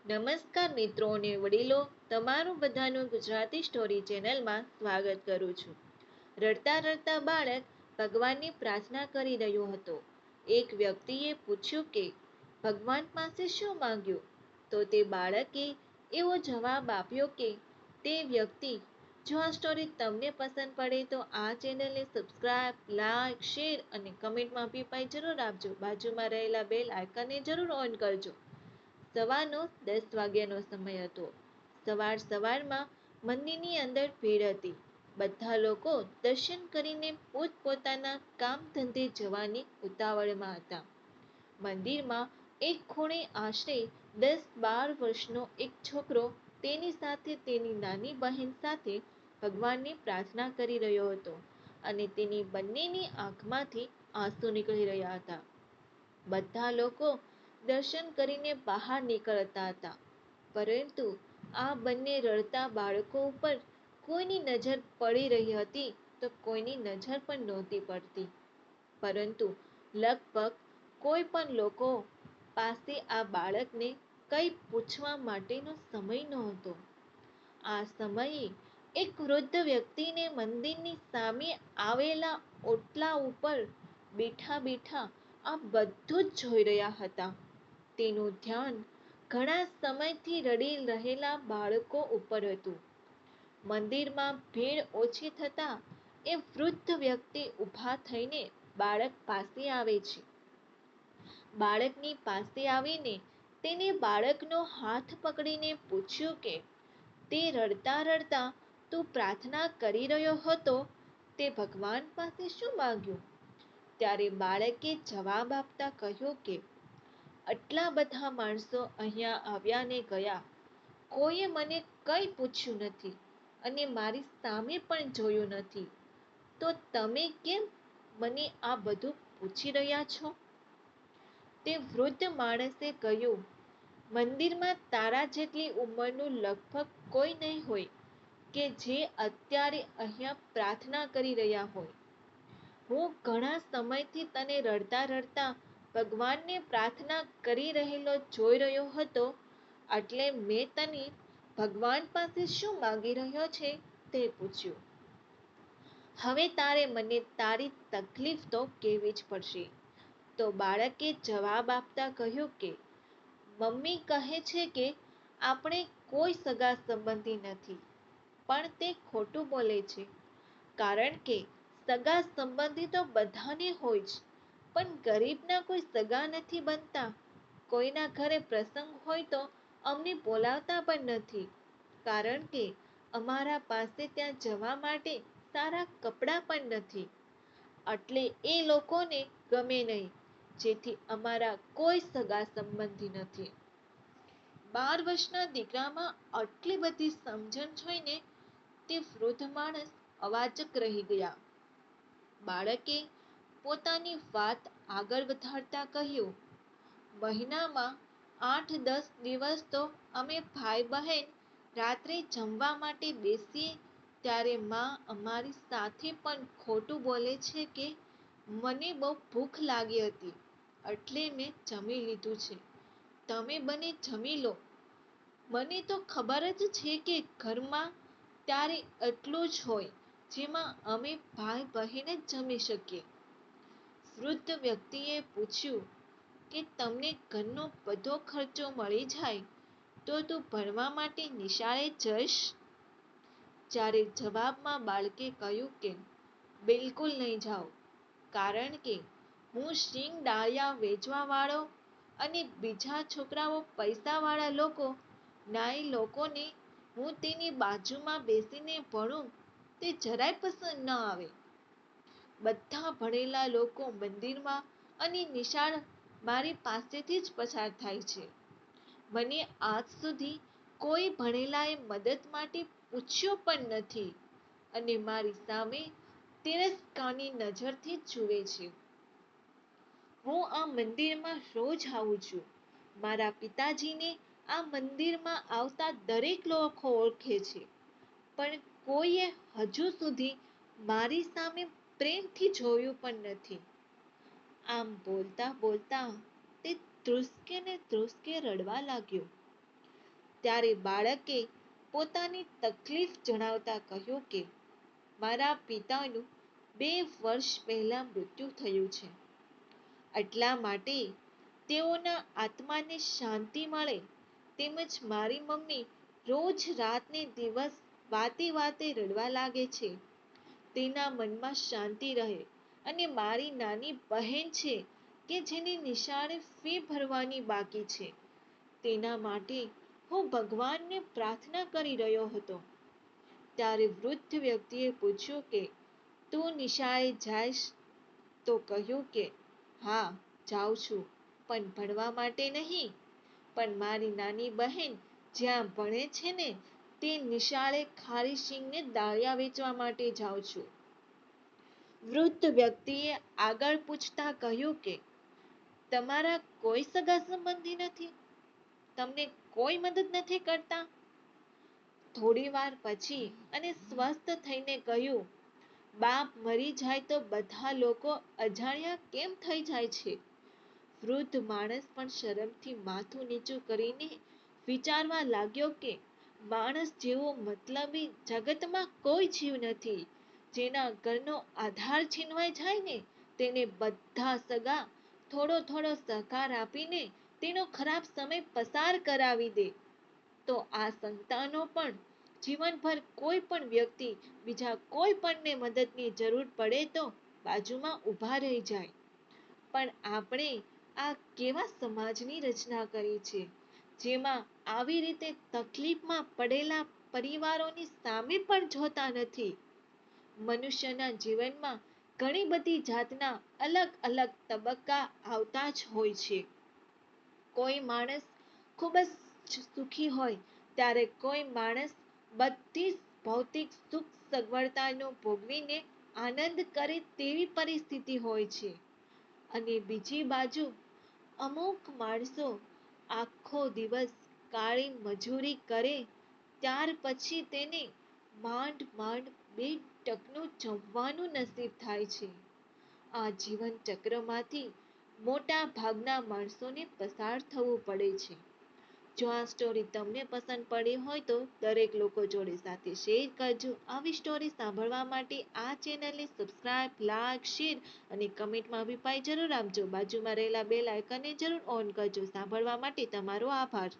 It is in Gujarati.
નમસ્કાર મિત્રો અને વડીલો, તમારું બધાનું ગુજરાતી સ્ટોરી ચેનલમાં સ્વાગત કરું છું. રડતા રડતા બાળક ભગવાનની પ્રાર્થના કરી રહ્યો હતો. એક વ્યક્તિએ પૂછ્યું કે ભગવાન પાસે શું માંગ્યું? તો તે બાળકે એવો જવાબ આપ્યો કે તે વ્યક્તિ. જો આ સ્ટોરી તમને પસંદ પડે તો આ ચેનલને સબસ્ક્રાઇબ, લાઈક, શેર અને કમેન્ટમાં પીપાઈ જરૂર આપજો. બાજુમાં રહેલા બેલ આઇકનને જરૂર ઓન કરજો. સવારનો 10 વાગ્યાનો સમય હતો. સવારમાં મંદિરની અંદર ભીડ હતી. બધા લોકો દર્શન કરીને પોતપોતાના કામ ધંધે જવાની ઉતાવળમાં હતા. મંદિરમાં એક ખૂણે આશરે 10-12 વર્ષનો એક છોકરો તેની સાથે તેની નાની બહેન સાથે ભગવાનની પ્રાર્થના કરી રહ્યો હતો અને તેની બંનેની આંખમાંથી આંસુ નીકળી રહ્યા હતા. બધા લોકો દર્શન કરીને બહાર નીકળતા હતા, પરંતુ આ બંને રડતા બાળકો ઉપર કોઈની નજર પડી રહી હતી તો કોઈની નજર પણ નહોતી પડતી. પરંતુ લગભગ કોઈ પણ લોકો પાસે આ બાળકને કંઈ પૂછવા માટેનો સમય નહોતો. આ સમયે એક વૃદ્ધ વ્યક્તિને મંદિરની સામે આવેલા ઓટલા ઉપર બેઠા બેઠા આ બધું જ જોઈ રહ્યા હતા. તેનું ધ્યાન ઘણા સમયથી રડી રહેલા બાળકો ઉપર હતું. મંદિરમાં ભીડ ઓછી થતાં એ વૃદ્ધ વ્યક્તિ ઊભા થઈને બાળક પાસે આવે છે. બાળકની પાસે આવીને તેને બાળકનો હાથ પકડીને પૂછ્યું કે તે રડતા રડતા તું પ્રાર્થના કરી રહ્યો હતો, તે ભગવાન પાસે શું માંગ્યું? ત્યારે બાળકે જવાબ આપતા કહ્યું કે આટલા બધા માણસો અહીંયા આવ્યા ને ગયા, કોઈએ મને કંઈ પૂછ્યું નથી અને મારી સામે પણ જોયું નથી, તો તમે કેમ મને આ બધું પૂછી રહ્યા છો? તે વૃદ્ધ માણસે કહ્યું, મંદિરમાં તારા જેટલી ઉંમરનું લગભગ કોઈ નહીં હોય કે જે અત્યારે અહીંયા પ્રાર્થના કરી રહ્યા હોય. હું ઘણા સમયથી તને રડતા રડતા ભગવાનને પ્રાર્થના કરી રહેલો જોઈ રહ્યો હતો, એટલે મેં તને ભગવાન પાસે શું માંગી રહ્યો છે તે પૂછ્યું. હવે તારે મને તારી તકલીફ તો કહેવી જ પડશે. તો બાળકે જવાબ આપતા કહ્યું કે મમ્મી કહે છે કે આપણે કોઈ સગા સંબંધી નથી, પણ તે ખોટું બોલે છે. કારણ કે સગા સંબંધી તો બધાને હોય જ, પણ ગરીબના કોઈ સગા નથી બનતા. કોઈના ઘરે પ્રસંગ હોય તો અમને બોલાવતા પણ નથી, કારણ કે અમારા પાસે ત્યાં જવા માટે સારા કપડાં પણ નથી. એટલે એ લોકોને ગમે નહીં, જેથી અમારા કોઈ સગા સંબંધી નથી. 12 વર્ષના દીકરામાં આટલી બધી સમજણ જોઈને તે વૃદ્ધ માણસ અવાચક રહી ગયા. બાળકે પોતાની વાત આગળ વધારતા કહ્યું, મહિનામાં 8-10 દિવસ તો અમે ભાઈ બહેન રાત્રે જમવા માટે બેસીએ ત્યારે માં અમારી સાથે પણ ખોટું બોલે છે કે મને બહુ ભૂખ લાગી હતી એટલે મેં જમી લીધું છે, તમે બંને જમી લો. મને તો ખબર જ છે કે ઘરમાં ત્યારે એટલું જ હોય જેમાં અમે ભાઈ બહેન જ જમી શકીએ. વૃદ્ધ વ્યક્તિએ પૂછ્યું કે તમને ઘરનો બધો ખર્ચો મળી જાય તો તું ભણવા માટે નિશાળે જઈશ? જ્યારે જવાબમાં બાળકે કહ્યું કે બિલકુલ નહીં જાઉં, કારણ કે હું શીંગ ડાળિયા વેચવાવાળો અને બીજા છોકરાઓ પૈસાવાળા લોકો નાઈ લોકોને હું તેની બાજુમાં બેસીને ભણું તે જરાય પસંદ ન આવે. બધા ભણેલા લોકો મંદિરમાં અને નિશાળ મારી પાસેથી જ પસાર થાય છે. મને આજ સુધી કોઈ ભણેલાએ મદદ માટે પૂછ્યું પણ નથી અને મારી સામે તિરસ્કારની નજરથી જુએ છે. હું આ મંદિરમાં રોજ આવું છું. મારા પિતાજીને આ મંદિરમાં આવતા દરેક લોકો ઓળખે છે, પણ કોઈએ હજુ સુધી મારી સામે પ્રેમથી જોયું પણ નથી. આમ બોલતા બોલતા તે ધ્રુસકે ને ધ્રુસકે રડવા લાગ્યો. ત્યારે બાળકે પોતાની તકલીફ જણાવતા કહ્યું કે મારા પિતાનું 2 વર્ષ પહેલા મૃત્યુ થયું છે. એટલા માટે તેઓના આત્માને શાંતિ મળે તેમજ મારી મમ્મી રોજ રાતને દિવસ વાતે વાતે રડવા લાગે છે. તેના મનમાં શાંતિ રહે અને મારી નાની બહેન છે કે જેની નિશાળે ફી ભરવાની બાકી છે. તેના માટે હું ભગવાનને પ્રાર્થના કરી રહ્યો હતો. ત્યારે વૃદ્ધ વ્યક્તિએ પૂછ્યું કે તું નિશાળે જાઈશ? તો કહ્યું કે હા જાઉં છું, પણ ભણવા માટે નહીં, પણ મારી નાની બહેન જ્યાં ભણે છે ને તે નિશાળે ખારી શીંગને દાળિયા વેચવા માટે જાઉં છું. વૃદ્ધ વ્યક્તિએ આગળ પૂછતા કહ્યું કે તમારા કોઈ સગા સંબંધી નથી? તમને કોઈ મદદ નથી કરતા? થોડી વાર પછી અને સ્વસ્થ થઈને કહ્યું, બાપ મરી જાય તો બધા લોકો અજાણ્યા કેમ થઈ જાય છે? વૃદ્ધ માણસ પણ શરમથી માથું નીચું કરીને વિચારવા લાગ્યો કે માણસ જેવો મતલબી જગતમાં કોઈ જીવ નથી. જેના ઘરનો આધાર છીનવાઈ જાય ને તેને બધા સગા થોડો થોડો સહકાર આપીને તેનો ખરાબ સમય પસાર કરાવી દે. તો આ સંતાનો પણ જીવનભર કોઈ પણ વ્યક્તિ બીજા કોઈ પણને મદદની જરૂર પડે તો બાજુમાં ઊભા રહી જાય. પણ આપણે આ કેવા સમાજની રચના કરી છે જેમાં આવી રીતે તકલીફમાં પડેલા પરિવારોની સામે પણ જોતા નથી. મનુષ્યના જીવનમાં ઘણી બધી જાતના અલગ અલગ તબક્કા આવતા જ હોય છે. કોઈ માણસ ખૂબ જ સુખી હોય ત્યારે કોઈ માણસ બધી જ ભૌતિક સુખ સગવડતાનો ભોગવીને આનંદ કરે તેવી પરિસ્થિતિ હોય છે. અને બીજી બાજુ અમુક માણસો આખો દિવસ કાળી મજૂરી કરે ત્યાર પછી તેને માંડ માંડ 2 ટકનું જમવાનું નસીબ થાય છે. આ જીવન ચક્રમાંથી મોટા ભાગના માણસોને પસાર થવું પડે છે. જો આ સ્ટોરી તમને પસંદ પડી હોય તો દરેક લોકો જોડે સાથે શેર કરજો. આવી સ્ટોરી સાંભળવા માટે આ ચેનલને સબસ્ક્રાઇબ, લાઈક, શેર અને કમેન્ટમાં અભિપ્રાય જરૂર આપજો. બાજુમાં રહેલા બેલ આઇકનને જરૂર ઓન કરજો. સાંભળવા માટે તમારો આભાર.